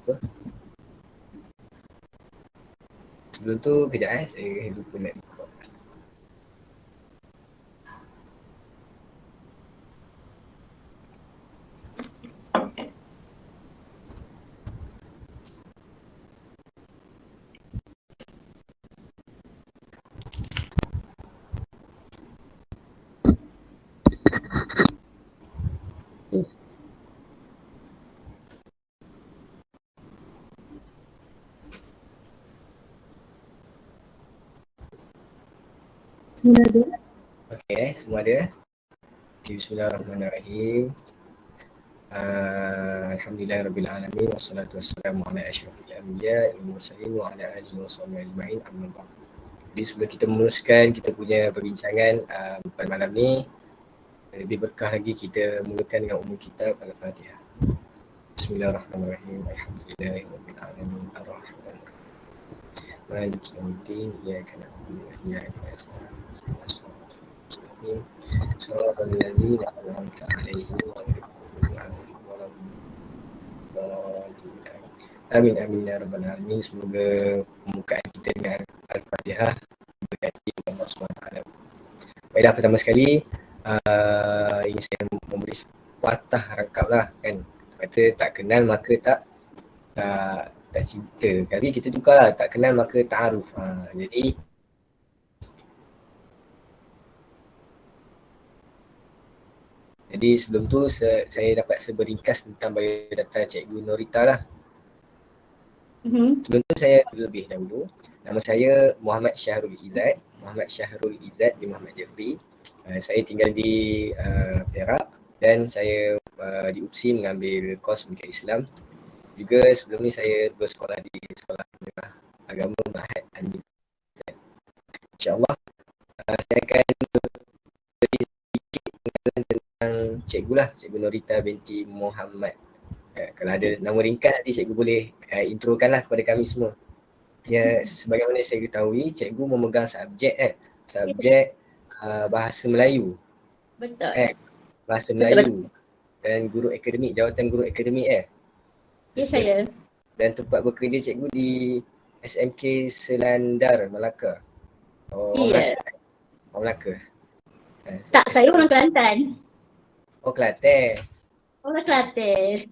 apa? Sebelum tu kejap saya lupa nak record. Semua ada. Okey, semua ada. Okay, bismillahirrahmanirrahim. Alhamdulillahirrabbilalamin. Wassalatu wassalamu ala asyrafil anbiya wal mursalin wa ala alihi wa sahbihi ajma'in, amma ba'd. Jadi sebelum kita meneruskan kita punya perbincangan pada malam ni, lebih berkah lagi kita mulakan dengan umum kitab Al-Fatihah. Bismillahirrahmanirrahim. Alhamdulillahirrabbilalamin. Ar-Rahmanirrahim. Maliki yaumiddin. Iyyaka na'budu wa iyyaka nasta'in. Shiratal ladzina an'amta 'alaihim ghairil maghdubi 'alaihim waladdallin. Amin amin ya rabbal alamin. Semoga pembukaan kita dengan Al-Fatihah diberkati Allah SWT. Baiklah, pertama sekali ingin saya memberi patah rangkap lah kan. Kata tak kenal maka tak cinta. Kali kita tukarlah, tak kenal maka ta'aruf. Jadi sebelum tu saya dapat seberingkas tentang biodata Cikgu Norita lah. Sebelum tu saya lebih dahulu. Nama saya Muhammad Syahrul Izzat bin Muhammad Jeffrey. Saya tinggal di Perak dan saya di UPSI mengambil kos Pendidikan Islam. Juga sebelum ni saya bersekolah di Sekolah Menengah Agama Ma'had An-Nizam. InsyaAllah saya akan beri sedikit pengenalan tentang cikgu lah, Cikgu Norita binti Muhammad. Kalau ada nama ringkas nanti cikgu boleh introkan lah kepada kami semua. Ya, sebagaimana saya ketahui, cikgu memegang subjek bahasa Melayu. Betul. Bahasa Melayu dan guru akademik, jawatan guru akademik Ya, saya. Dan tempat bekerja cikgu di SMK Selandar, Melaka. Iya. Melaka. Tak, saya orang Kelantan. Oh, Kelantan. Orang Kelantan.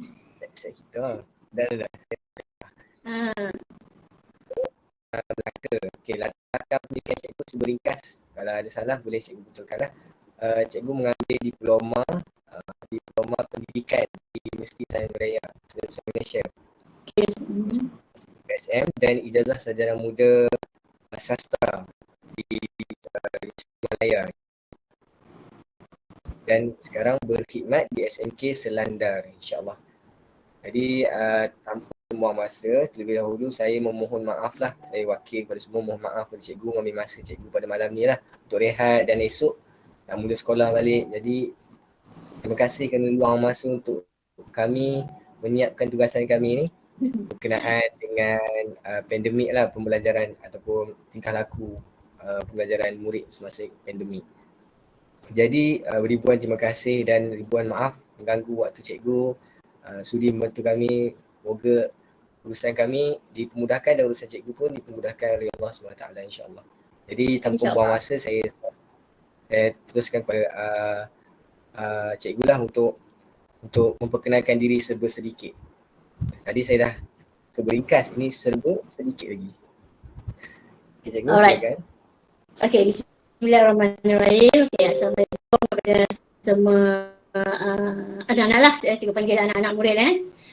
Saya kita. Dah. Melaka. Okey, latar pendidikan cikgu seberingkas. Kalau ada salah boleh cikgu betulkan lah. Cikgu mengambil diploma pendidikan di Universiti Sains Raya Malaysia. SM dan ijazah sarjana muda sastra di Malaya. Dan sekarang berkhidmat di SMK Selandar, insyaAllah. Jadi tanpa membuang masa, terlebih dahulu saya memohon maaf lah. Saya wakil kepada semua mohon maaf kepada cikgu mengambil masa cikgu pada malam ni lah untuk rehat dan esok nak mula sekolah balik. Jadi terima kasih kerana luang masa untuk kami menyiapkan tugasan kami ni berkenaan dengan pandemik lah, pembelajaran ataupun tingkah laku pembelajaran murid semasa pandemik. Jadi ribuan terima kasih dan ribuan maaf mengganggu waktu cikgu, sudi membantu kami. Semoga urusan kami dipermudahkan dan urusan cikgu pun dipermudahkan oleh Allah SWT, insyaAllah. Jadi tanpa buang masa saya teruskan kepada cikgu lah untuk memperkenalkan diri serba sedikit. Tadi saya dah seberingkas, ini serba sedikit lagi. Okay, cikgu, silakan. Okay, bismillahirrahmanirrahim. Okay, assalamualaikum kepada semua anak-anak lah, cikgu panggil anak-anak murid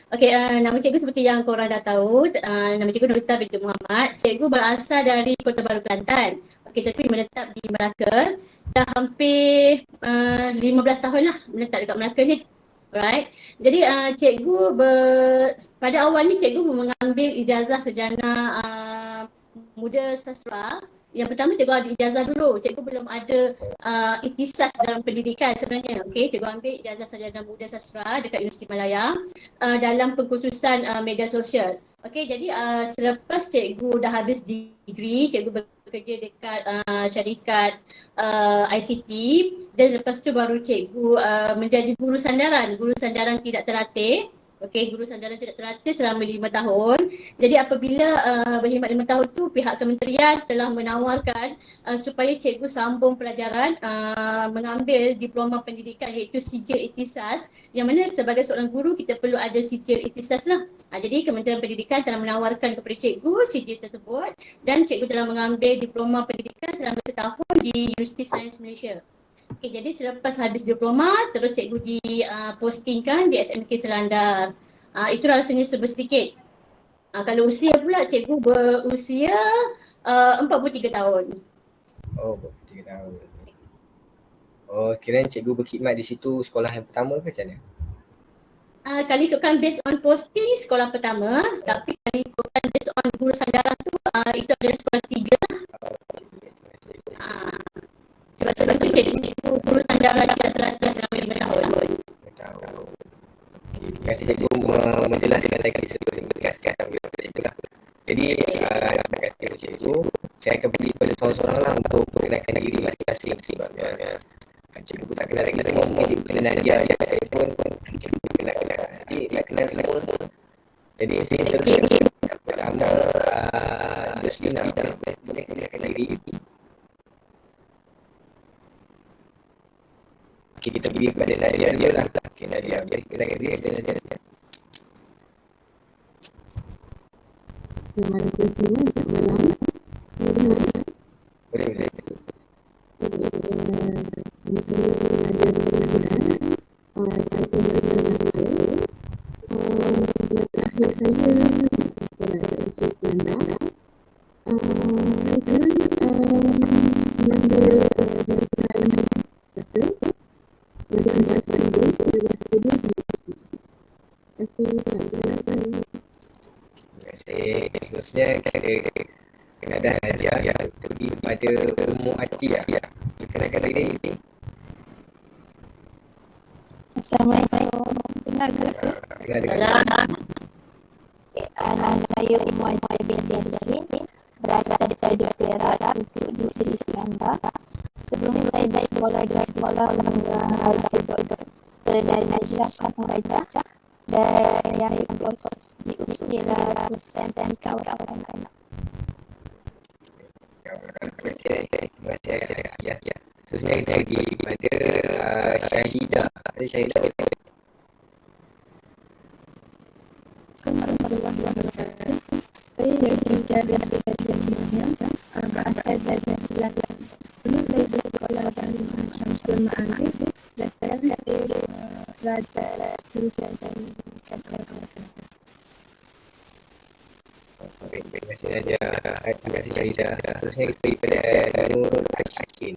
Okay, nama cikgu seperti yang korang dah tahu, nama cikgu Norita binti Muhammad. Cikgu berasal dari Kota Baru, Kelantan. Okay, tapi menetap di Melaka. Dah hampir 15 tahun lah menetap dekat Melaka ni. Alright. Jadi cikgu pada awal ni cikgu mengambil ijazah sarjana muda sastra. Yang pertama cikgu ada ijazah dulu. Cikgu belum ada ikhtisas dalam pendidikan sebenarnya. Okey, cikgu ambil ijazah sarjana muda sastra dekat Universiti Malaya dalam pengkhususan media sosial. Okey, jadi selepas cikgu dah habis degree, cikgu bekerja dekat syarikat ICT dan lepas tu baru cikgu menjadi guru sandaran tidak terlatih Okey, guru sandaran tidak teratur selama 5 tahun. Jadi apabila berkhidmat 5 tahun tu, pihak kementerian telah menawarkan supaya cikgu sambung pelajaran mengambil diploma pendidikan iaitu sijil iktisas, yang mana sebagai seorang guru kita perlu ada sijil iktisas lah. Jadi Kementerian Pendidikan telah menawarkan kepada cikgu sijil tersebut dan cikgu telah mengambil diploma pendidikan selama setahun di Universiti Sains Malaysia. Okay, jadi selepas habis diploma, terus cikgu dipostingkan di SMK Selandar. Itu rasanya serba sedikit. Kalau usia pula, cikgu berusia 43 tahun. Oh, 43 tahun. Oh, kira cikgu berkhidmat di situ sekolah yang pertama ke macam mana? Kalau ikutkan based on posting sekolah pertama, tapi kalau ikutkan based on guru sandaran tu, itu adalah sekolah tiga. Sebab tu cikgu guru sandaran tidak teratur selama 5 tahun. Terima kasih cikgu menjelaskan lagi sebelum menegaskan cikgu lah. Jadi, nak kata cikgu, saya akan beri pada seorang-seorang lah untuk perkenalkan diri masing-masing. Sebabnya cikgu tak kenal lagi semua, cikgu kenal dia. Saya pun cikgu kenal. Jadi, dia kenal semua. Jadi, saya teruskan. Pertama, Joslina, boleh kenalkan diri. Okay, kita pergi kepada Nadia dia lah. Okay, Nadia, boleh kenalkan diri. Assalamualaikum semua, selamat malam. Boleh. Nama saya Nadia Nurul. Saya tinggal di Malaysia. Sekolah terakhir saya sekolah SMK Selandar. Saya sekarang mengambil jurusan bahasa Inggeris dan bahasa Inggeris di UST. Terima kasih kerana saya. Seterusnya kita kenalan Nadia yang pergi kepada Ummu Atiyah. Kenalkan diri. Assalamualaikum. Dengar ke? Dengar. Nama saya Ummu Atiyah binti Abdin. Berasal dari Perak, duduk di Sri Selandar. Sebelum saya di sekolah Dr. Aisyah Kampung Gajah dan yang berkos di Ustilah Pusat dan kawan-kawan. Terima kasih. Ya. Seterusnya kita pergi kepada Syahidah. Ada Syahidah boleh? Saya dari Jalan Selanjutnya berasal dari Selatan. Dulu saya bersekolah dari Syamsul Ma'arif dan sekarang saya belajar jurusan dan kata-kata. Terima kasih Nadia. Terima kasih Syahidah. Seterusnya kita pergi kepada Nurul Asyakin.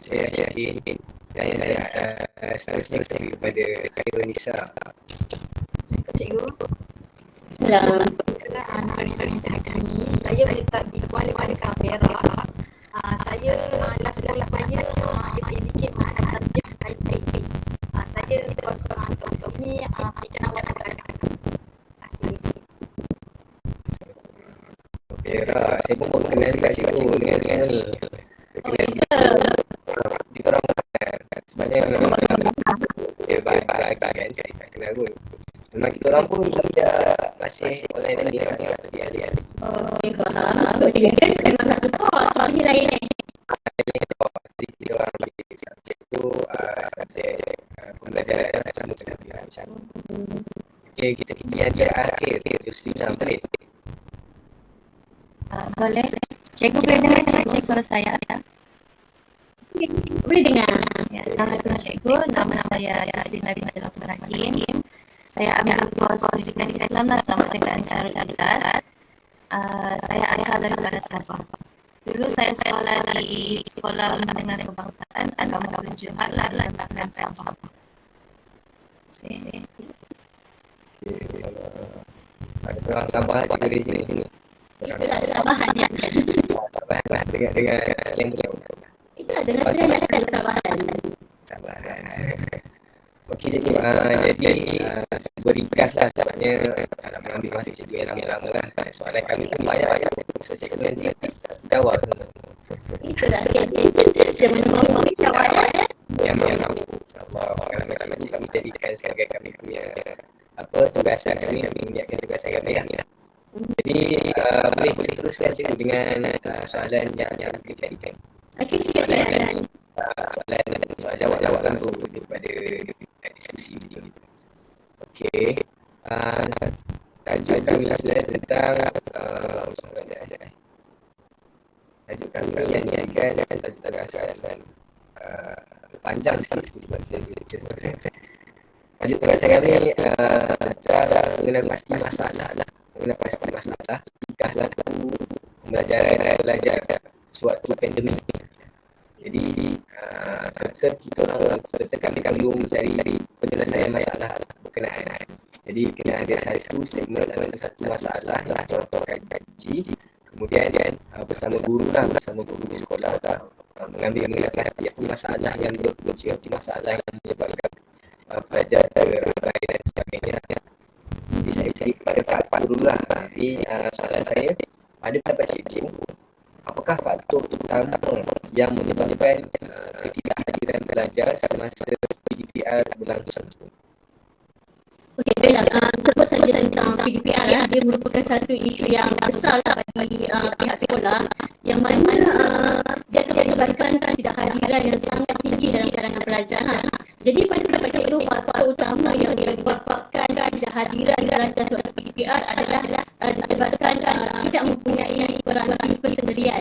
Saya Asyakin. Dan seterusnya kita pergi kepada Khairul Nisa. Cikgu. Selamat. Saya menetap di Kuala Lumpur, Perak. Saya last sekolah saya sedikit tarbiyah Taipei. Saya kos ini perkenalkan anak-anak. Terima kasih. Perak, saya pun baru kenal kat cikgu dengan ni. Kenal kita orang sebenarnya memang dia baik kan, kita tak kenal pun. Memang kita orang pun masih online lagi kan, dia. Okey, faham. Okey, memang satu kos, soalnya lain ni. Jadi kita orang bagi subjek tu subjek pembelajaran sama dengan dia macam. Okey, kita pilih dia akhir Yuslina boleh. Boleh. Cikgu boleh dengar suara saya tak? Boleh dengar. Ya, Assalamualaikum cikgu. Nama saya Yuslina binti Abdul Hakim. Saya ambil kos Pendidikan Islam sama dengan Syarul Azhar. Saya asal daripada Sabah. Dulu saya sekolah di Sekolah Menengah Kebangsaan Agama Abdul Johar Lantaran Sabah. Ada seorang Sabah cikgu di sini. Itulah Sabahannya. Sabah dengan slang dia. Itu adalah selain daripada Sabahan. Sabah. Okey cikgu, beringkas lah sebabnya nak mengambil masa cikgu yang lama lah. Soalan kami pun banyak-banyak. So cikgu nanti jawab semua. Itulah dia mana kita awal ya. Yang mampu. InsyaAllah kalau macam-macam kami jadikan sebagai kami punya tugasan kami menyiapkan tugasan kami lah. Jadi boleh teruskan cikgu dengan soalan yang diberikan. Okey, silakan. Soal jawab tu daripada diskusi video itu. Okey. Tajuk kami adalah tentang tajuk kami yang niatkan dan tajuk tugasan panjang sekali tajuk tugasan kami adalah mengenal pasti masalah lah. Mengenal pasti masalah tingkah laku belajar suatu pandemik. Jadi kita orang kami belum mencari penyelesaian masalah berkenaan. Jadi kena ada satu statement atau satu masalah yang contoh kaji. Kemudian bersama guru di sekolah mengambil pasti masalah yang dipunca, masalah yang menyebabkan pelajar terlerai dan sebagainya. Jadi saya cari kepada faktor dulu lah. Jadi soalan saya, pada pendapat cikgu, apakah faktor utama yang menyebabkan ketidakhadiran pelajar semasa PDPR berlangsung? Okey, baiklah. Sebut saja tentang PDPR ya. Dia merupakan satu isu yang besar bagi pihak sekolah yang mana dia akan menyebabkan ketidakhadiran yang sangat tinggi dalam kalangan pelajar. Jadi pada pendapat itu, faktor utama yang menyebabkan ketidakhadiran pelajar soal PDPR adalah disebabkan tidak mempunyai peranti persendirian.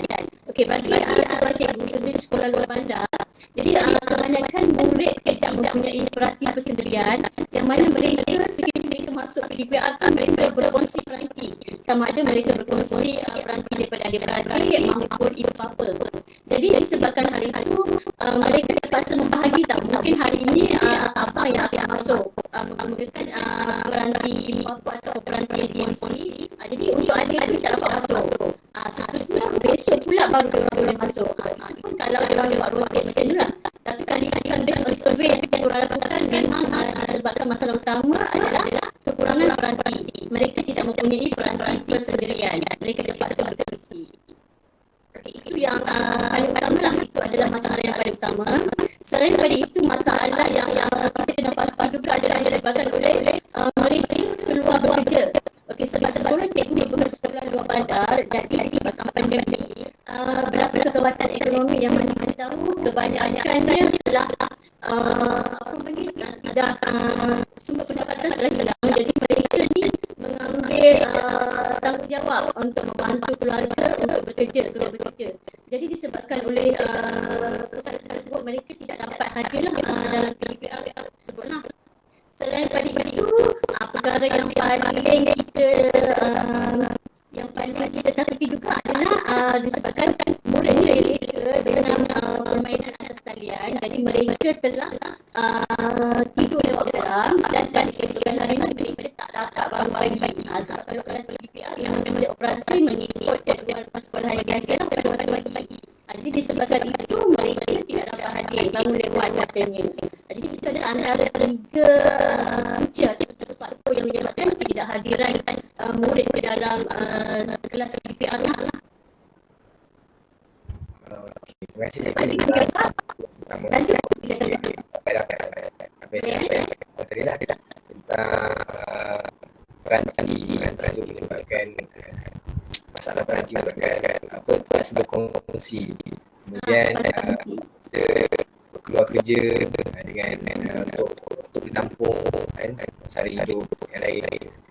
Okey, bagi sekolah cikgu di sekolah luar bandar, jadi kebanyakan murid tidak mempunyai peranti persendirian yang mana mereka sekiranya mereka masuk PDPR mereka berkongsi peranti, sama ada mereka berkongsi peranti daripada adik-beradik maupun ibu bapa. Jadi disebabkan hal itu mereka terpaksa membahagi tak mungkin hari ini abang yang akan masuk menggunakan peranti ibu bapa atau peranti yang dikongsi. Jadi untuk adik-adik tak dapat masuk. Seterusnya besok pula baru diorang boleh masuk. Pun kalau diorang buat rotate macam tu lah. Tapi kali-kali based on survey yang kita lakukan memang disebabkan masalah utama adalah kekurangan peranti. Mereka tidak mempunyai peranti persendirian. Mereka terpaksa berkongsi. Itu yang paling utama lah. Itu adalah masalah yang paling utama. Selain daripada itu, masalah yang kita kena pasti juga adalah disebabkan oleh mereka keluar bekerja. Okey, sebab sekolah cikgu bersekolah luar bandar, jadi disebabkan pandemik, berapa kekuatan ekonomi yang mana kita tahu kebanyakannya telah tidak sumber pendapatan telah hilang. Jadi mereka ni mengambil tanggungjawab untuk membantu keluarga untuk bekerja. Jadi disebabkan oleh perkara tersebut, mereka tidak dapat hadir dalam PDPR tersebut. Selain daripada itu, perkara yang paling kita takuti juga adalah disebabkan murid ini dengan permainan atas talian. Jadi mereka telah tidur lewat malam dan keesokan hari ini mereka tak dapat bangun pagi. Sebab kalau kelas PDPR yang boleh operasi mengikut jadual sekolah yang biasa pada waktu pagi. Jadi disebabkan itu mereka tidak dapat hadir bangun lewat katanya. Jadi itu adalah antara tiga punca atau faktor yang menyebabkan ketidakhadiran murid ke dalam kelas PDPR lah. Terima kasih cikgu. Lanjut. Terilah tentang peranti menyebabkan masalah peranti menyebabkan tak berkongsi. Kemudian keluar kerja dengan untuk menampung sari hidup yang lain.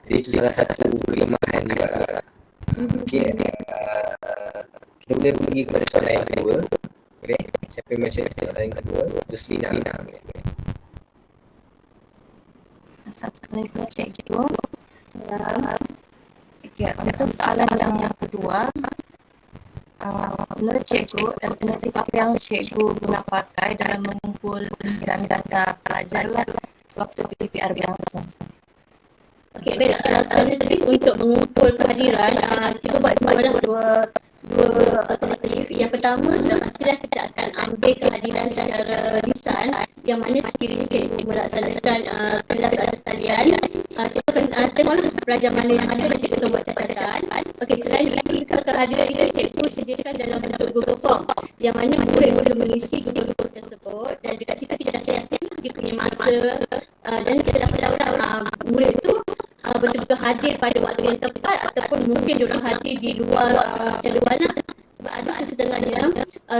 Jadi itu salah satu kelemahan juga. Okey, kita boleh pergi kepada soalan yang kedua. Boleh? Siapa yang baca soalan yang kedua? Juslina. Assalamualaikum cikgu. Okey, untuk soalan yang kedua, menurut cikgu, alternatif apa yang cikgu guna pakai dalam mengumpul data pelajar sewaktu PDPR berlangsung? Okey, Baik, alternatif untuk mengumpul kehadiran, kita buat dua dua alternatif. Yang pertama, sudah pastilah kita akan ambil kehadiran secara lisan yang mana sekiranya cikgu melaksanakan kelas atas talian, cikgu akan tengoklah pelajar mana yang ada dan cikgu akan buat catatan. Okey, selain itu, kehadiran itu cikgu sediakan dalam bentuk Google Form yang mana murid boleh mengisi Google Form tersebut, dan dekat situ kita dah siapkan dia punya masa, dan kita dapat tahu murid itu betul-betul hadir pada waktu yang tepat ataupun mungkin diorang hadir di luar jadual lah. Sebab ada sesetengahnya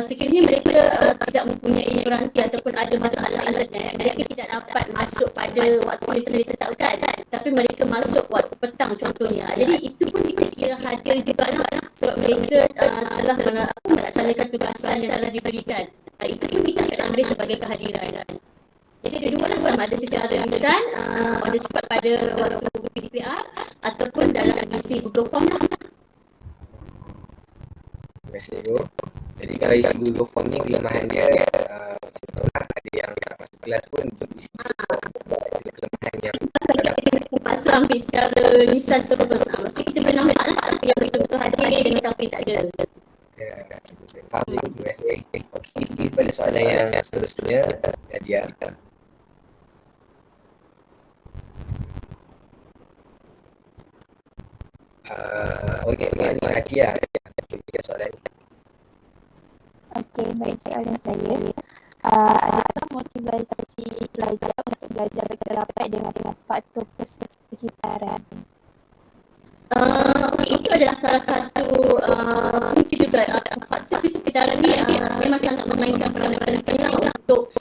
sekiranya mereka tidak mempunyai peranti ataupun ada masalah internet, mereka tidak dapat masuk pada waktu yang telah ditetapkan, tapi mereka masuk waktu petang contohnya. Jadi itu pun kita kira hadir juga lah, sebab mereka telah melaksanakan tugasan yang telah diberikan. Itu pun kita akan ambil sebagai kehadiran. Jadi dua-dua lah, sama ada secara lisan, ada sempat pada waktu PDPR ataupun dalam isi Google Form lah. Terima kasih Cikgu. Jadi kalau isi Google Form ni kelemahan dia, macam tu lah, ada yang tak masuk kelas pun isi kelemahan yang Terpaksa ambil secara lisan terus. Mesti kita pernah ambil lah siapa yang betul-betul hadir dengan siapa yang tak ada. faham Cikgu. Terima kasih. Okey, kita pada soalan yang seterusnya, Nadia. Okey, ni Nadia. Tiga soalan. Okey, baik, soalan saya. Adakah motivasi pelajar untuk belajar berkerapat dengan faktor persekitaran? Itu adalah salah satu kunci juga. Faktor persekitaran ni memang sangat memainkan peranan penting lah untuk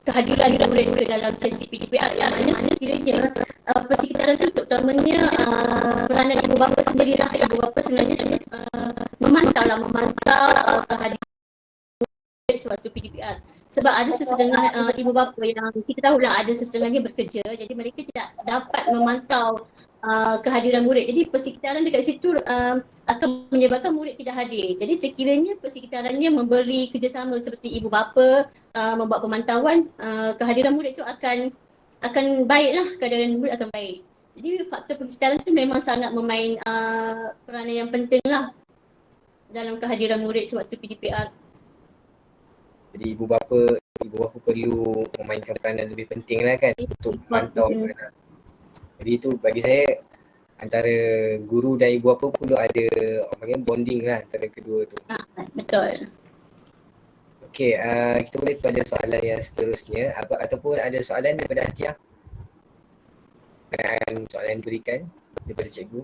kehadiran murid-murid dalam sesi PDPR, yang mana sekiranya persekitaran itu terutamanya peranan ibu bapa sendirilah. Ibu bapa sebenarnya memantau kehadiran sewaktu PDPR. Sebab ada sesetengah ibu bapa yang kita tahulah ada sesetengahnya bekerja, jadi mereka tidak dapat memantau kehadiran murid. Jadi persekitaran dekat situ akan menyebabkan murid tidak hadir. Jadi sekiranya persekitarannya memberi kerjasama seperti ibu bapa, membuat pemantauan, kehadiran murid itu akan baiklah, kehadiran murid akan baik. Jadi faktor persekitaran itu memang sangat memain peranan yang penting lah dalam kehadiran murid sewaktu PDPR. Jadi ibu bapa perlu memainkan peranan lebih penting lah kan untuk memantau anak. Jadi itu bagi saya, antara guru dan ibu bapa perlu ada bonding lah antara kedua tu. Betul. Okey, kita boleh pada soalan yang seterusnya, ataupun ada soalan daripada Atia? Dan soalan yang diberikan daripada cikgu.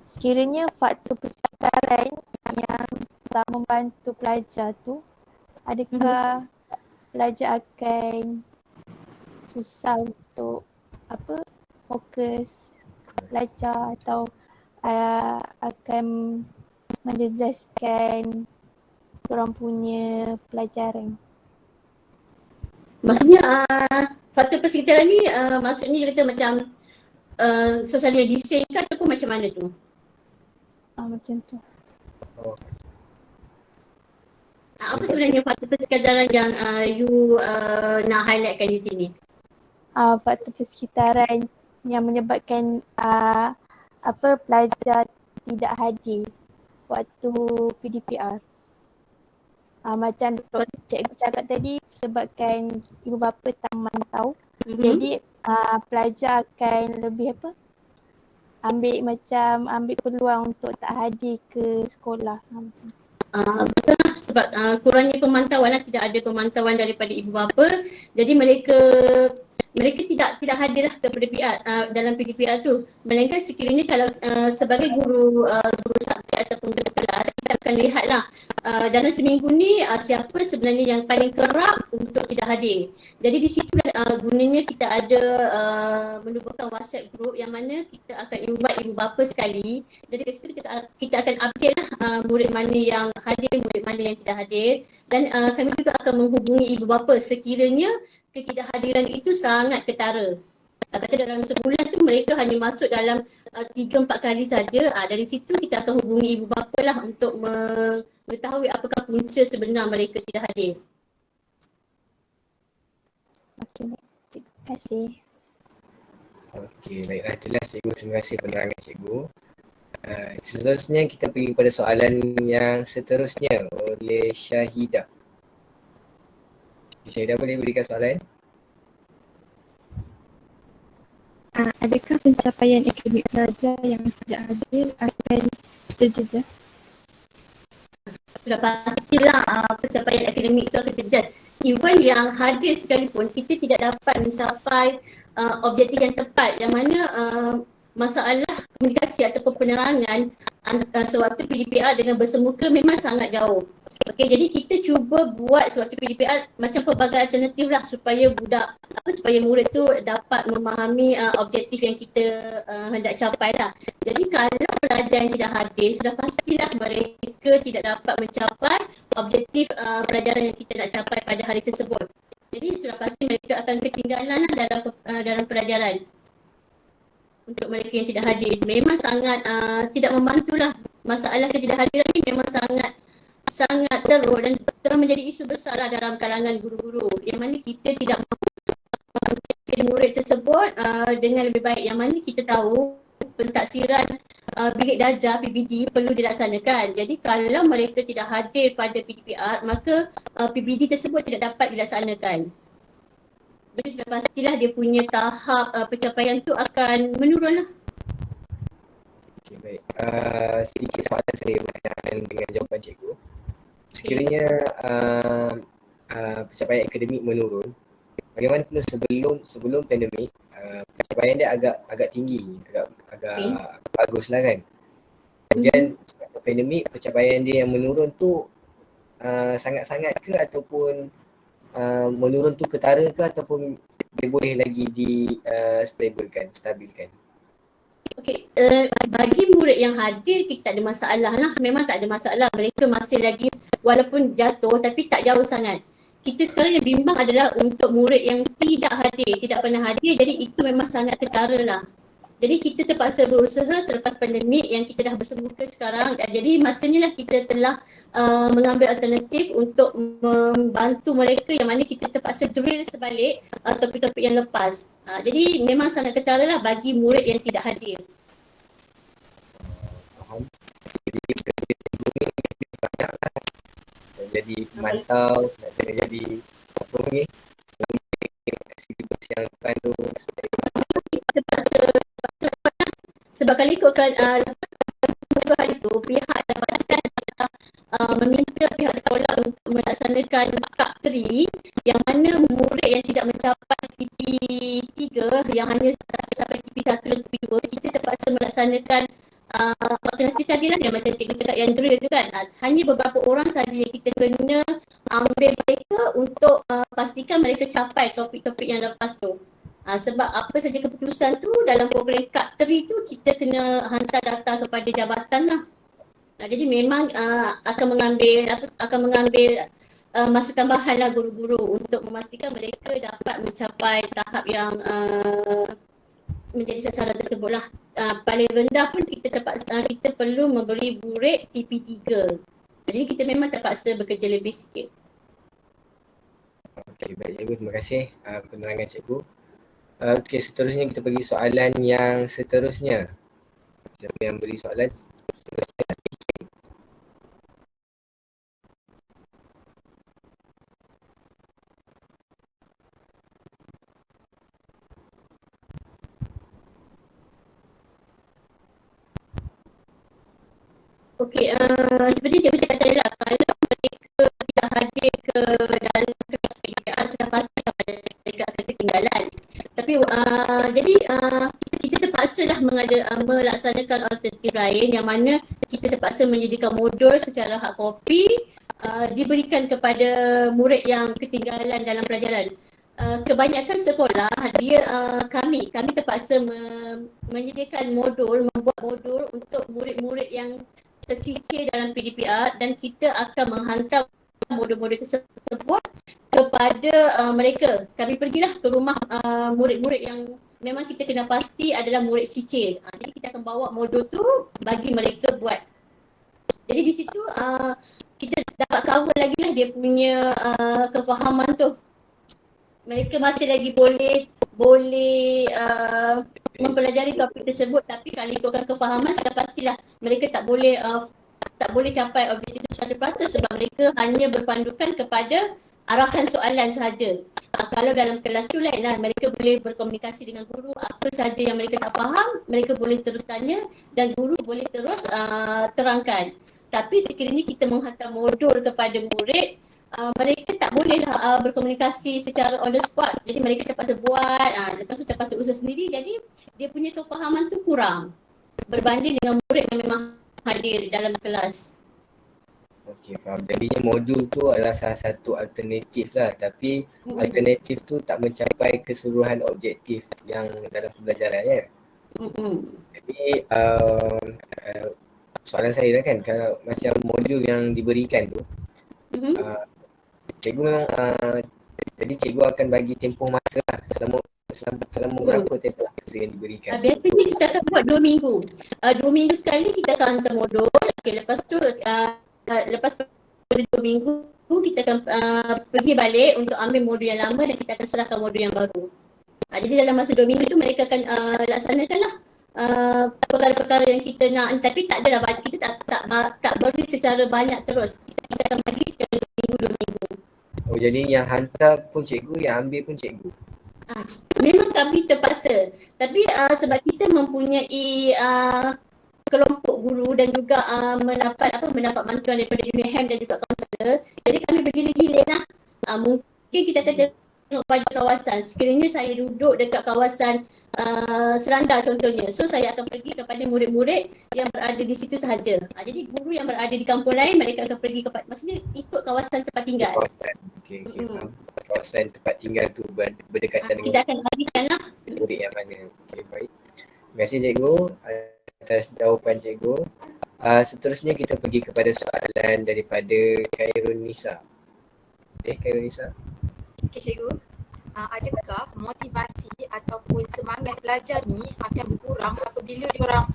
Sekiranya faktor persekitaran yang tak membantu pelajar tu, adakah pelajar akan susah untuk fokus belajar atau akan menjejaskan orang punya pelajaran? Maksudnya faktor persekitaran ni maksudnya dia kata macam social distancing ke ataupun macam mana tu? Macam tu. Apa sebenarnya faktor persekitaran yang you nak highlightkan di sini? Faktor persekitaran yang menyebabkan pelajar tidak hadir waktu PDPR. Macam cikgu cakap tadi, sebabkan ibu bapa tak memantau, jadi pelajar akan lebih ambil peluang untuk tak hadir ke sekolah. Betul lah, sebab kurangnya pemantauan lah, tidak ada pemantauan daripada ibu bapa, jadi mereka tidak hadirlah ke PDPR, dalam PDPR tu. Melainkan sekiranya kalau sebagai guru subjek ataupun guru kelas, kita akan lihatlah dalam seminggu ni siapa sebenarnya yang paling kerap untuk tidak hadir. Jadi di situ gunanya kita ada menubuhkan WhatsApp group yang mana kita akan invite ibu bapa sekali. Jadi di situ kita akan update lah murid mana yang hadir, murid mana yang tidak hadir, dan kami juga akan menghubungi ibu bapa sekiranya ketidakhadiran itu sangat ketara. Kata dalam sebulan tu mereka hanya masuk dalam 3-4 kali saja. Dari situ kita akan hubungi ibu bapa lah untuk mengetahui apakah punca sebenar mereka tidak hadir. Okey, terima kasih. Okey, baiklah, jelas cikgu. Terima kasih penerangan cikgu. Seterusnya kita pergi kepada soalan yang seterusnya oleh Syahidah. Syahidah boleh berikan soalan? Adakah pencapaian akademik pelajar yang tidak adil akan terjejas? Sudah pastilah pencapaian akademik itu akan terjejas. Even yang hadir sekalipun, kita tidak dapat mencapai objektif yang tepat, yang mana masalah komunikasi ataupun penerangan sewaktu PDPR dengan bersemuka memang sangat jauh. Okey, jadi kita cuba buat sewaktu PDPR macam pelbagai alternatif lah supaya supaya murid tu dapat memahami objektif yang kita hendak capai lah. Jadi kalau pelajar yang tidak hadir, sudah pastilah mereka tidak dapat mencapai objektif pelajaran yang kita nak capai pada hari tersebut. Jadi sudah pasti mereka akan ketinggalan lah dalam pelajaran. Untuk mereka yang tidak hadir, memang sangat tidak membantulah. Masalah ketidakhadiran ini memang sangat teruk dan telah menjadi isu besar lah dalam kalangan guru-guru, yang mana kita tidak mahu murid tersebut dengan lebih baik, yang mana kita tahu pentaksiran bilik darjah PBD perlu dilaksanakan. Jadi kalau mereka tidak hadir pada PDPR, maka PBD tersebut tidak dapat dilaksanakan. Jadi sudah pastilah dia punya tahap pencapaian tu akan menurun lah. Okey, baik. Sedikit soalan saya berkenaan dengan jawapan cikgu. Sekiranya pencapaian akademik menurun, bagaimanapun sebelum pandemik, pencapaian dia agak tinggi, agak bagus lah kan. Kemudian pandemik, pencapaian dia yang menurun tu sangat-sangat ke ataupun menurun tu ketara ke ataupun dia boleh lagi stabilkan? Okey, bagi murid yang hadir kita tak ada masalah lah. Memang tak ada masalah. Mereka masih lagi walaupun jatuh tapi tak jauh sangat. Kita sekarang yang bimbang adalah untuk murid yang tidak hadir, tidak pernah hadir. Jadi itu memang sangat ketara lah. Jadi kita terpaksa berusaha selepas pandemik yang kita dah bersemuka sekarang. Jadi masanya lah kita telah mengambil alternatif untuk membantu mereka, yang mana kita terpaksa drill sebalik topik-topik yang lepas. Jadi memang sangat ketara lah bagi murid yang tidak hadir. Faham. Jadi banyak lah. Jadi pemantau, nak kena jadi apa ni? Aktiviti yang lepas tu supaya sebab kali ikutkan hari itu pihak jabatan meminta pihak sekolah untuk melaksanakan Kak 3, yang mana murid yang tidak mencapai TP3, yang hanya sampai TP1 dan TP2, kita terpaksa melaksanakan alternatif tadi lah, yang macam cikgu cakap yang drill tu kan. Hanya beberapa orang sahaja yang kita kena ambil mereka untuk pastikan mereka capai topik-topik yang lepas tu. Sebab apa saja keputusan tu dalam program Kak 3 tu kita kena hantar data kepada jabatan lah. Jadi memang akan mengambil masa tambahan lah guru-guru untuk memastikan mereka dapat mencapai tahap yang menjadi sasaran tersebut lah. Paling rendah pun kita perlu memberi murid TP3. Jadi kita memang terpaksa bekerja lebih sikit. Okey, baik cikgu. Terima kasih penerangan cikgu. Okey, seterusnya kita pergi soalan yang seterusnya. Siapa yang beri soalan seterusnya? Okey, seperti cikgu cakap tadi lah, kalau mereka tidak hadir ke dalam kelas PDPR, sudah pasti mereka akan ketinggalan. Tapi jadi kita terpaksa lah melaksanakan alternatif lain, yang mana kita terpaksa menyediakan modul secara hard copy diberikan kepada murid yang ketinggalan dalam pelajaran. Kebanyakan sekolah kami terpaksa menyediakan membuat modul untuk murid-murid yang tercicir dalam PDPR, dan kita akan menghantar modul-modul tersebut kepada mereka. Kami pergilah ke rumah murid-murid yang memang kita kena pasti adalah murid cicir. Jadi kita akan bawa modul tu bagi mereka buat. Jadi di situ kita dapat cover lagi lah dia punya kefahaman tu. Mereka masih lagi boleh boleh mempelajari topik tersebut, tapi kalau ikutkan kefahaman sudah pastilah mereka tak boleh capai objektif itu 100% sebab mereka hanya berpandukan kepada arahan soalan sahaja. Kalau dalam kelas tu lainlah, mereka boleh berkomunikasi dengan guru, apa sahaja yang mereka tak faham, mereka boleh terus tanya dan guru boleh terus terangkan. Tapi sekiranya kita menghantar modul kepada murid, mereka tak bolehlah berkomunikasi secara on the spot. Jadi mereka terpaksa buat, lepas tu terpaksa usaha sendiri, jadi dia punya kefahaman tu kurang berbanding dengan murid yang memang hadir dalam kelas. Okey, faham. Jadinya modul tu adalah salah satu alternatif lah, tapi alternatif tu tak mencapai keseluruhan objektif yang dalam pembelajaran ya. Jadi soalan saya lah kan, kalau macam modul yang diberikan tu, cikgu memang jadi cikgu akan bagi tempoh masa lah, selama berapa tempoh masa yang diberikan. Biasanya kita akan buat 2 minggu. 2 minggu sekali kita akan hantar modul. Okay, lepas tu lepas pada 2 minggu kita akan pergi balik untuk ambil modul yang lama dan kita akan serahkan modul yang baru. Jadi dalam masa 2 minggu tu mereka akan laksanakanlah perkara-perkara yang kita nak, tapi tak adalah kita tak beri secara banyak terus. Kita akan bagi secara 2 minggu 2 minggu. Oh, jadi yang hantar pun cikgu, yang ambil pun cikgu. Memang kami terpaksa. Tapi sebab kita mempunyai kelompok guru dan juga mendapat bantuan daripada UNIHEM dan juga kaunselor. Jadi kami bergilir-gilir lah. Mungkin kita akan tengok pada kawasan. Sekiranya saya duduk dekat kawasan Serandar contohnya. So saya akan pergi kepada murid-murid yang berada di situ sahaja. Jadi guru yang berada di kampung lain mereka akan pergi kepada, maksudnya ikut kawasan tempat tinggal. Okey, faham. Kawasan tempat tinggal tu berdekatan Kita dengan akan berikan lah. murid yang mana. Okey, baik. Terima kasih cikgu atas jawapan cikgu. Seterusnya kita pergi kepada soalan daripada Khairun Nisa. Khairun Nisa. Okey cikgu, adakah motivasi ataupun semangat belajar ni akan berkurang apabila diorang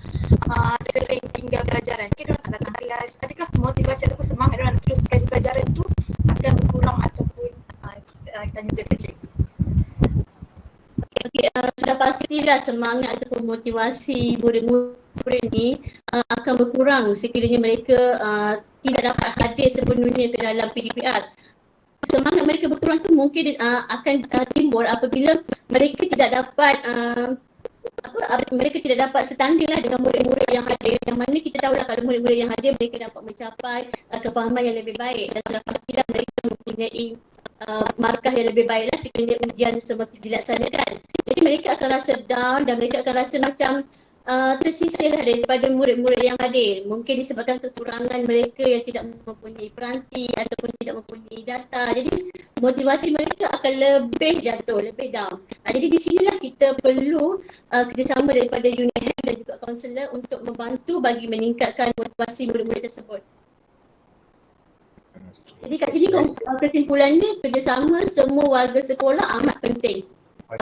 sering tinggal pelajaran? Mungkin diorang tak datang kelas. Adakah motivasi ataupun semangat diorang teruskan pelajaran tu akan berkurang ataupun kita tanya kepada cikgu. Okay, sudah pastilah semangat ataupun motivasi murid-murid ni akan berkurang sekiranya mereka tidak dapat hadir sepenuhnya ke dalam PDPR. Semangat mereka berkurang tu mungkin akan timbul apabila mereka tidak dapat mereka tidak dapat setanding lah dengan murid-murid yang hadir, yang mana kita tahulah kalau murid-murid yang hadir mereka dapat mencapai kefahaman yang lebih baik dan sudah pastilah mereka mempunyai markah yang lebih baiklah sekiranya ujian semua dilaksanakan. Jadi mereka akan rasa down dan mereka akan rasa macam tersisih lah daripada murid-murid yang hadir. Mungkin disebabkan kekurangan mereka yang tidak mempunyai peranti ataupun tidak mempunyai data. Jadi motivasi mereka akan lebih jatuh, lebih down. Jadi di sinilah kita perlu kerjasama daripada UNIHEM dan juga kaunselor untuk membantu bagi meningkatkan motivasi murid-murid tersebut. Jadi kat sini kesimpulannya kerjasama semua warga sekolah amat penting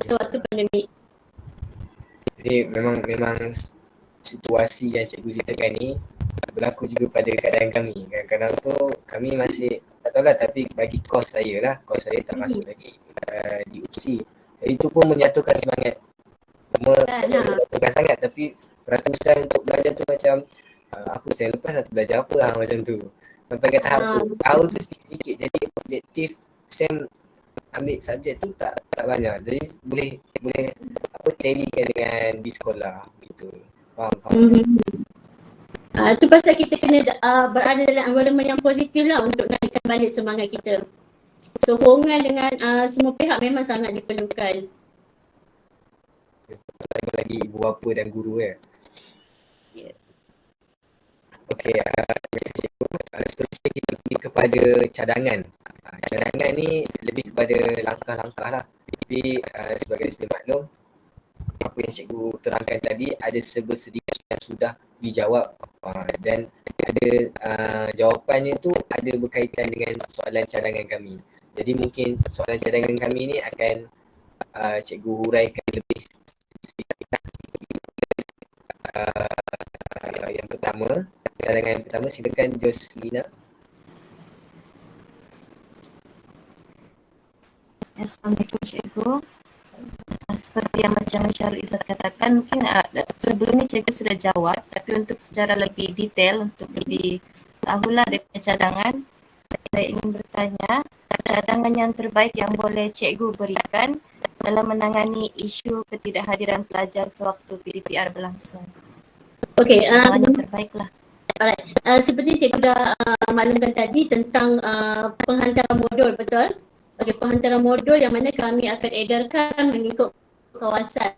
sewaktu pandemik. Jadi memang situasi yang cikgu ceritakan ni berlaku juga pada keadaan kami. Kadang-kadang tu kami masih tak tahu lah, tapi bagi kos saya tak masuk lagi di UPSI. Jadi itu pun menjatuhkan semangat. Menjatuhkan sangat, tapi perasaan untuk belajar tu macam aku saya lepas aku belajar apa lah macam tu. Sampai ke tahap tu, tahu tu sikit-sikit. Jadi objektif SEM ambil subjek tu tak banyak. Jadi boleh talikan dengan di sekolah gitu. Faham. Itu pasal kita kena berada dalam environment yang positif lah untuk naikkan balik semangat kita. Sokongan dengan semua pihak memang sangat diperlukan. Lagi ibu bapa dan guru ya. Yeah. Okey, seterusnya kita pergi kepada cadangan. Cadangan ni lebih kepada langkah-langkah lah. Tapi sebagai sedia maklum, apa yang cikgu terangkan tadi ada sebersedia yang sudah dijawab dan ada jawapannya tu ada berkaitan dengan soalan cadangan kami. Jadi mungkin soalan cadangan kami ni akan cikgu huraikan lebih yang pertama, cadangan yang pertama silakan Joslina. Assalamualaikum cikgu. seperti yang macam Syarul Izzat katakan, mungkin sebelum ni cikgu sudah jawab, tapi untuk secara lebih detail, untuk lebih tahulah dia punya cadangan, saya ingin bertanya, cadangan yang terbaik yang boleh cikgu berikan dalam menangani isu ketidakhadiran pelajar sewaktu PDPR berlangsung. Okey, Cadangan yang terbaik lah. alright. Seperti cikgu dah maklumkan tadi tentang penghantaran modul, betul? Okey, penghantaran modul yang mana kami akan edarkan mengikut kawasan.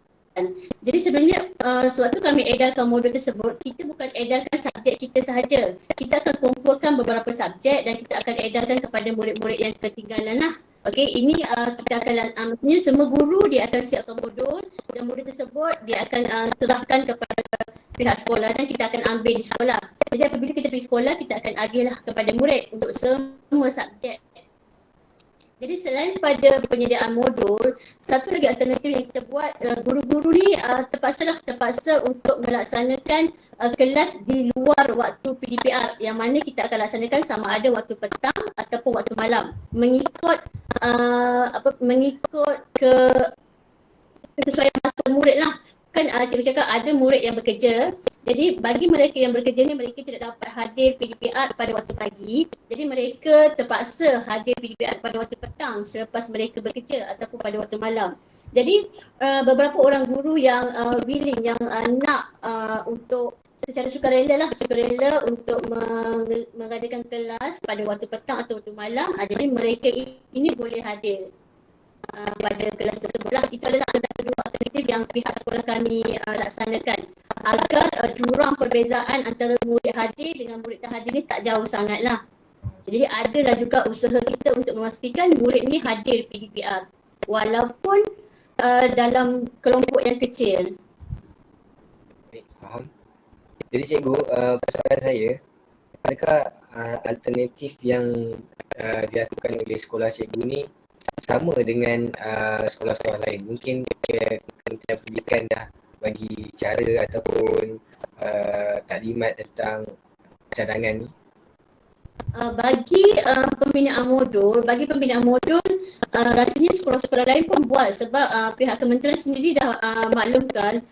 Jadi sebenarnya sewaktu kami edarkan modul tersebut, kita bukan edarkan subjek kita sahaja. Kita akan kumpulkan beberapa subjek dan kita akan edarkan kepada murid-murid yang ketinggalan lah. Okey, ini kita akan maksudnya semua guru dia akan siapkan modul dan modul tersebut dia akan serahkan kepada pihak sekolah dan kita akan ambil di sekolah. Jadi apabila kita pergi sekolah, kita akan agihlah kepada murid untuk semua subjek. Jadi selain pada penyediaan modul, satu lagi alternatif yang kita buat, guru-guru ni terpaksa untuk melaksanakan kelas di luar waktu PDPR, yang mana kita akan laksanakan sama ada waktu petang ataupun waktu malam, mengikut kesesuaian masa murid lah. Kan cikgu cakap ada murid yang bekerja, jadi bagi mereka yang bekerja ni, mereka tidak dapat hadir PDPR pada waktu pagi, jadi mereka terpaksa hadir PDPR pada waktu petang selepas mereka bekerja ataupun pada waktu malam. Jadi beberapa orang guru yang willing, yang nak untuk secara sukarela untuk mengadakan kelas pada waktu petang atau waktu malam, jadi mereka ini boleh hadir pada kelas tersebut lah. Itu adalah antara dua alternatif yang pihak sekolah kami laksanakan agar jurang perbezaan antara murid hadir dengan murid tak hadir ni tak jauh sangat lah. Jadi adalah juga usaha kita untuk memastikan murid ni hadir PDPR walaupun dalam kelompok yang kecil. Baik, faham. Jadi cikgu, persoalan saya, adakah alternatif yang dilakukan oleh sekolah cikgu ni sama dengan sekolah-sekolah lain? Mungkin Kementerian Pendidikan dah bagi cara ataupun taklimat tentang cadangan ni. Bagi pembinaan modul, rasanya sekolah-sekolah lain pun buat, sebab pihak kementerian sendiri dah maklumkan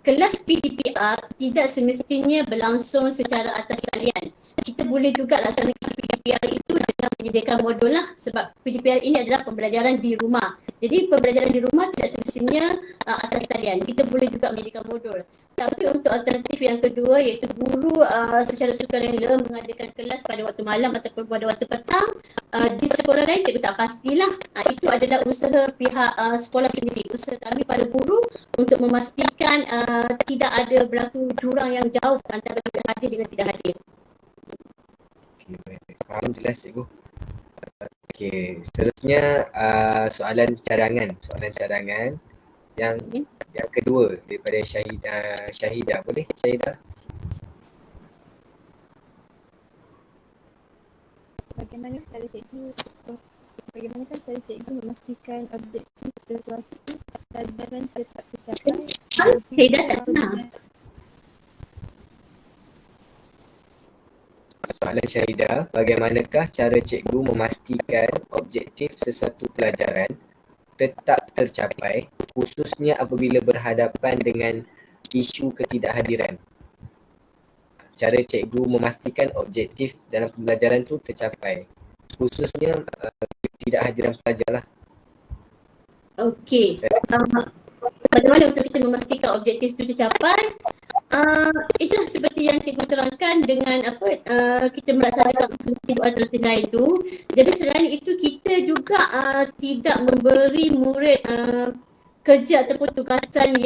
kelas PDPR tidak semestinya berlangsung secara atas talian. Kita boleh juga laksanakan PDPR itu dengan menyediakan modul lah, sebab PDPR ini adalah pembelajaran di rumah. Jadi pembelajaran di rumah tidak semestinya atas talian. Kita boleh juga menyediakan modul. Tapi untuk alternatif yang kedua, iaitu guru secara sukarela mengadakan kelas pada waktu malam ataupun pada waktu petang, di sekolah lain cikgu tak pastilah. Itu adalah usaha pihak sekolah sendiri. Usaha kami pada guru untuk memastikan tidak ada berlaku jurang yang jauh antara hadir dengan tidak hadir. Okey, baik. Faham, jelas cikgu. Okey, seterusnya soalan cadangan yang kedua daripada Syahidah. Boleh Syahidah? Bagaimana cara cikgu memastikan objektif sesuatu pelajaran tetap tercapai? Syahidah tak pernah. Soalan Syahidah, bagaimanakah cara cikgu memastikan objektif sesuatu pelajaran tetap tercapai, khususnya apabila berhadapan dengan isu ketidakhadiran? Cara cikgu memastikan objektif dalam pembelajaran tu tercapai, khususnya ketidakhadiran pelajar lah. Okey. Bagaimana untuk kita memastikan objektif itu tercapai? Itulah seperti yang cikgu terangkan dengan kita melaksanakan alternatif lain itu. Jadi selain itu kita juga tidak memberi murid kerja ataupun tugasan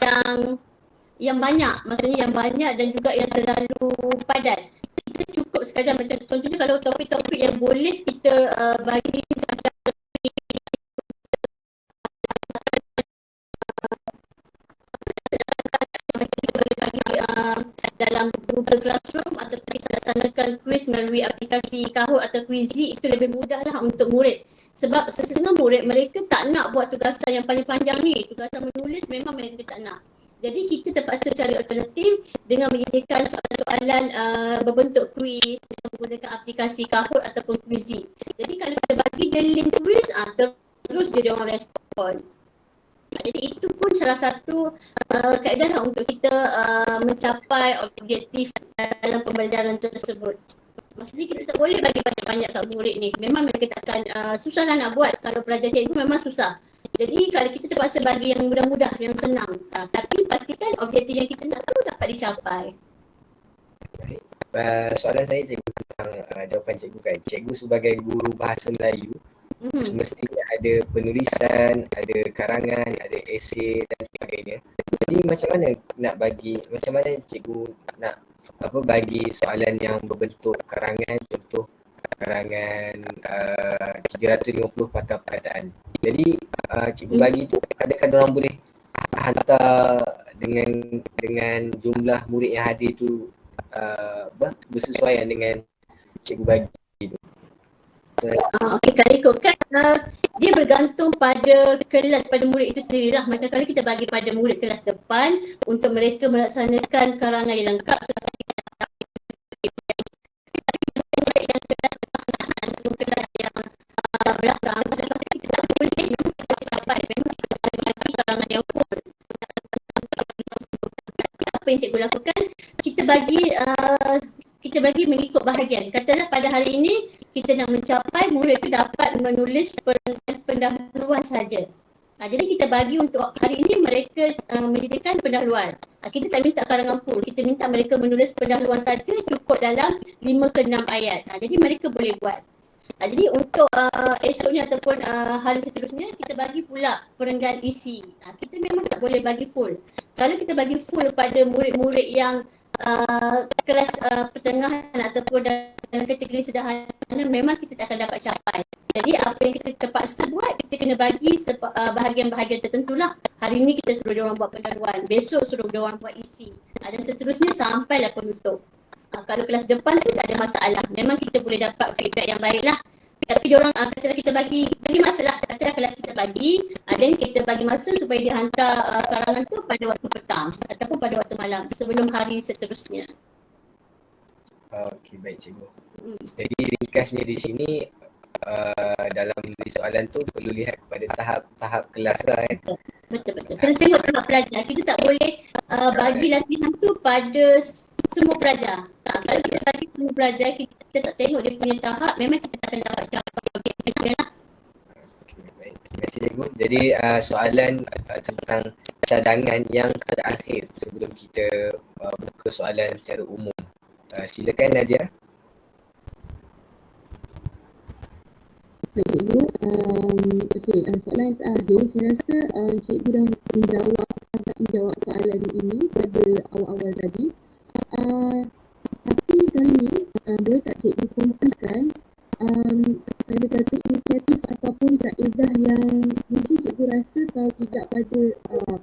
yang banyak, maksudnya yang banyak dan juga yang terlalu padat. Kita cukup sekadar macam contohnya kalau topik-topik yang boleh kita bagi dalam Google Classroom atau kita laksanakan kuis melalui aplikasi Kahoot atau Quizzy, itu lebih mudah lah untuk murid. Sebab setengah murid mereka tak nak buat tugasan yang panjang-panjang ni, tugasan menulis memang mereka tak nak. Jadi kita terpaksa cari alternatif dengan menyediakan soalan-soalan berbentuk kuis dengan menggunakan aplikasi Kahoot ataupun Quizzy. Jadi kalau kita bagi dia link kuis, terus dia orang respon. Jadi itu pun salah satu kaedah lah untuk kita mencapai objektif dalam pembelajaran tersebut. Maksudnya kita tak boleh bagi banyak-banyak kat murid ni. Memang mereka takkan susah lah nak buat. Kalau pelajar cikgu memang susah. Jadi kalau kita terpaksa bagi yang mudah-mudah, yang senang. Tapi pastikan objektif yang kita nak tu dapat dicapai. Soalan saya cikgu tentang jawapan cikgu kan. Cikgu sebagai guru bahasa Melayu semestinya ada penulisan, ada karangan, ada esei dan sebagainya. Jadi macam mana cikgu nak bagi soalan yang berbentuk karangan, contoh karangan 350 patah perkataan. Jadi cikgu bagi tu, adakah diorang boleh hantar dengan jumlah murid yang hadir tu bersesuaian dengan cikgu bagi tu? Okey, kalau ikutkan dia bergantung pada kelas, pada murid itu sendirilah. Macam kalau kita bagi pada murid kelas depan untuk mereka melaksanakan karangan yang lengkap, yang kelas tengah ataupun kelas yang belakang, saya rasa kita tak boleh capai. Memang kita bagi karangan yang full. Apa yang cikgu lakukan, kita bagi mengikut bahagian. Katalah pada hari ini kita nak mencapai murid itu dapat menulis pendahuluan saja. Jadi kita bagi untuk hari ini mereka menyediakan pendahuluan. Kita tak minta karangan full, kita minta mereka menulis pendahuluan saja cukup dalam 5 ke 6 ayat. Jadi mereka boleh buat. Jadi untuk esoknya ataupun hari seterusnya kita bagi pula perenggan isi. Kita memang tak boleh bagi full. Kalau kita bagi full pada murid-murid yang kelas pertengahan ataupun dalam kategori sederhana, memang kita tak akan dapat capai. Jadi apa yang kita terpaksa buat, kita kena bagi bahagian-bahagian tertentulah. Hari ini kita suruh diorang buat pendahuluan, besok suruh diorang buat isi, dan seterusnya sampailah penutup. Kalau kelas depan tu tak ada masalah, memang kita boleh dapat feedback yang baik lah. Tapi diorang katalah kita bagi masa lah, katalah kelas kita bagi, dan kita bagi masa supaya dia hantar karangan tu pada waktu petang ataupun pada waktu malam sebelum hari seterusnya. Okey, baik cikgu. Jadi ringkasnya di sini dalam soalan tu perlu lihat kepada tahap kelas lah kan. Betul. Kena tengok tahap pelajar. Kita tak boleh bagi latihan tu pada semua pelajar. Kalau kita bagi semua pelajar, kita tak tengok dia punya tahap, memang kita tak akan dapat capai objektif dia lah. Okay, baik. Terima kasih cikgu. Jadi soalan tentang cadangan yang terakhir sebelum kita buka soalan secara umum. Silakan Nadia. Baik cikgu, soalan yang terakhir, saya rasa cikgu dah menjawab soalan ini pada awal-awal tadi. Tapi kali ni boleh tak cikgu kongsikan ada satu inisiatif ataupun kaedah yang mungkin cikgu rasa kalau tidak pada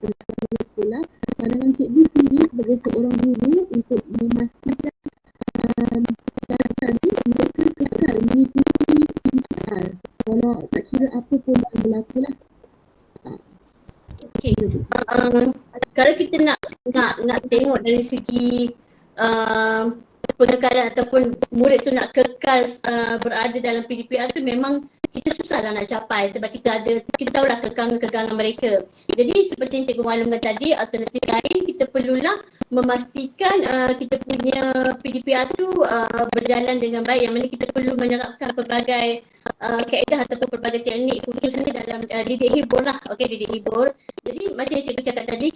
pendidikan sekolah, pandangan cikgu sendiri sebagai seorang guru untuk memastikan pelajar ni mereka kekal mengikuti PDPR walau tak kira apa pun yang berlaku lah. Okey. Kalau kita nak tengok dari segi pengekalan ataupun murid tu nak kekal berada dalam PDPR tu, memang kita susahlah nak capai sebab kita tahulah kekangan-kekangan mereka. Jadi seperti yang cikgu maklumkan tadi, alternatif lain kita perlulah memastikan kita punya PDPR tu berjalan dengan baik, yang mana kita perlu menerapkan pelbagai kaedah ataupun pelbagai teknik khususnya dalam didik hibur lah. Okey, didik hibur. Jadi macam yang cikgu cakap tadi,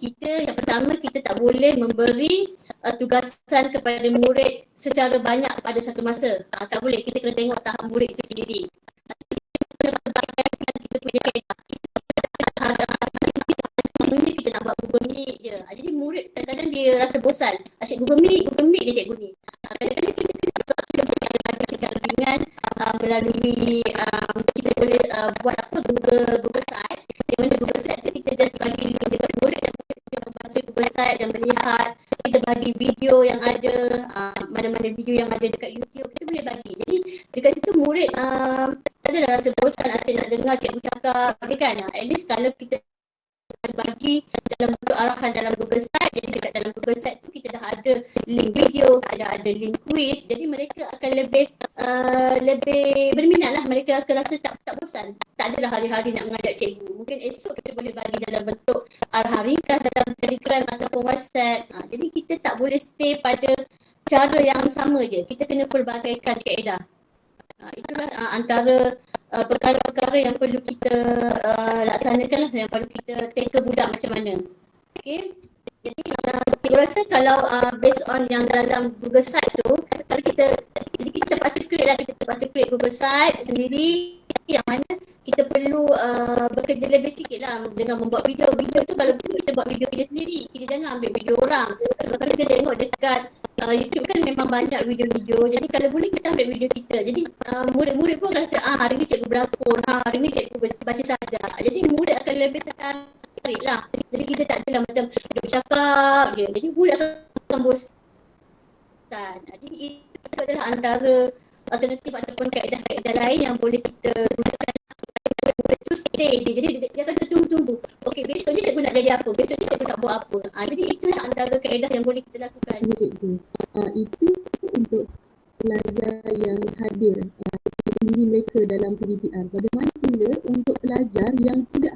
yang pertama kita tak boleh memberi tugasan kepada murid secara banyak pada satu masa. Tak boleh, kita kena tengok tahap murid itu sendiri. Kita punya kaedah. Semuanya kita nak buat Google Meet je. Jadi murid kadang-kadang dia rasa bosan. Asyik Google Meet je cikgu ni. Kadang-kadang kita ada secara ringan melalui kita boleh buat Google Site. Di mana Google Site tu kita just bagi link dekat murid dan kita membaca Google Site dan melihat, kita bagi video yang ada, mana-mana video yang ada dekat YouTube kita boleh bagi. Jadi dekat situ murid tak ada rasa bosan asyik nak dengar cikgu cakap kan. At least kalau kita bagi dalam bentuk arahan dalam Google Site. Jadi dekat dalam Google Site tu kita dah ada link video, kita dah ada link quiz. Jadi mereka akan lebih berminat lah. Mereka akan rasa tak bosan. Tak adalah hari-hari nak mengajak cikgu. Mungkin esok kita boleh bagi dalam bentuk arahan ringkas dalam Telegram ataupun WhatsApp. Jadi kita tak boleh stay pada cara yang sama je. Kita kena pelbagaikan kaedah. Itulah antara perkara-perkara yang perlu kita laksanakan lah, yang perlu kita tackle budak macam mana. Okay. Jadi saya rasa kalau based on yang dalam Google Site tu, kalau kita terpaksa create Google Site sendiri, yang mana kita perlu bekerja lebih sikit lah dengan membuat video. Video tu kalau kita buat video kita sendiri, kita jangan ambil video orang. Sebab kalau kita tengok dekat YouTube kan memang banyak video-video. Jadi kalau boleh kita ambil video kita. Jadi murid-murid pun akan kata, hari ni cikgu berlakon, hari ni cikgu baca sajak. Jadi murid akan lebih tertarik lah. Jadi kita tak adalah macam duduk bercakap je. Jadi murid akan bosan. Jadi itu adalah antara alternatif ataupun kaedah-kaedah lain yang boleh kita gunakan murid tu stay dia. Jadi dia akan tertunggu-tunggu. Okey, besok ni cikgu nak jadi apa? Besok ni cikgu nak buat apa? Jadi itulah antara kaedah yang boleh kita lakukan. Ya, cikgu. Itu untuk pelajar yang hadir diri mereka dalam PDPR. Bagaimana pula untuk pelajar yang tidak